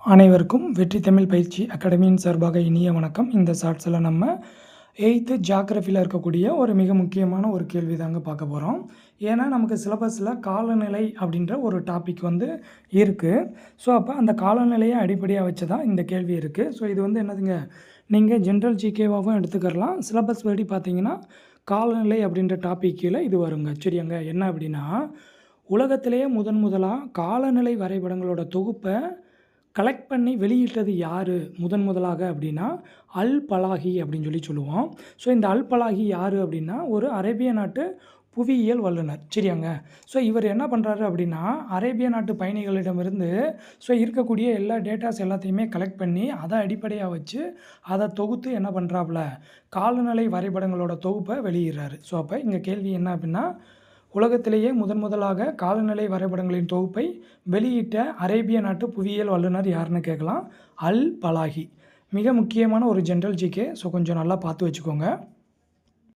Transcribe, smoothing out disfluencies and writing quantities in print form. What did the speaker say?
அனைவருக்கும் வெற்றி தமிழ் பயிற்சி அகாடமியின் சார்பாக இனிய வணக்கம். இந்த ஷார்ட்ஸில் நம்ம 8th ஜியாகிரஃபியில் இருக்கக்கூடிய ஒரு மிக முக்கியமான ஒரு கேள்வி தாங்க பார்க்க போகிறோம். ஏன்னா நமக்கு சிலபஸில் காலநிலை அப்படின்ற ஒரு டாபிக் இருக்குது. ஸோ அப்போ அந்த காலநிலையை அடிப்படையாக வச்சு தான் இந்த கேள்வி இருக்குது. ஸோ இது என்னதுங்க, நீங்கள் ஜென்ரல் ஜிகேவாகவும் எடுத்துக்கலாம். சிலபஸ் படி பார்த்தீங்கன்னா காலநிலை அப்படின்ற டாபிக் கீழே இது வருங்க. சரியாங்க, என்ன அப்படின்னா உலகத்திலேயே முதலாக காலநிலை வரைபடங்களோட தொகுப்பை கலெக்ட் பண்ணி வெளியிட்டது யார் முதலாக அப்படின்னா அல் பலாகி அப்படின்னு சொல்லுவோம். ஸோ இந்த அல் பலாகி யார் அப்படின்னா ஒரு அரேபிய நாட்டு புவியியல் வல்லுனர். சரியாங்க. ஸோ இவர் என்ன பண்ணுறாரு அப்படின்னா அரேபிய நாட்டு பயணிகளிடமிருந்து இருக்கக்கூடிய எல்லா டேட்டாஸ் எல்லாத்தையுமே கலெக்ட் பண்ணி அதை அடிப்படையாக வச்சு அதை தொகுத்து என்ன பண்ணுறாப்புல காலநிலை வரைபடங்களோட தொகுப்பை வெளியிடுறாரு. ஸோ அப்போ இங்கே கேள்வி என்ன அப்படின்னா உலகத்திலேயே முதலாக காலநிலை வரைபடங்களின் தொகுப்பை வெளியிட்ட அரேபிய நாட்டு புவியியல் வல்லுநர் யாருன்னு கேட்கலாம். அல் பலாகி. மிக முக்கியமான ஒரு ஜென்ரல் ஜிகே. ஸோ கொஞ்சம் நல்லா பார்த்து வச்சுக்கோங்க.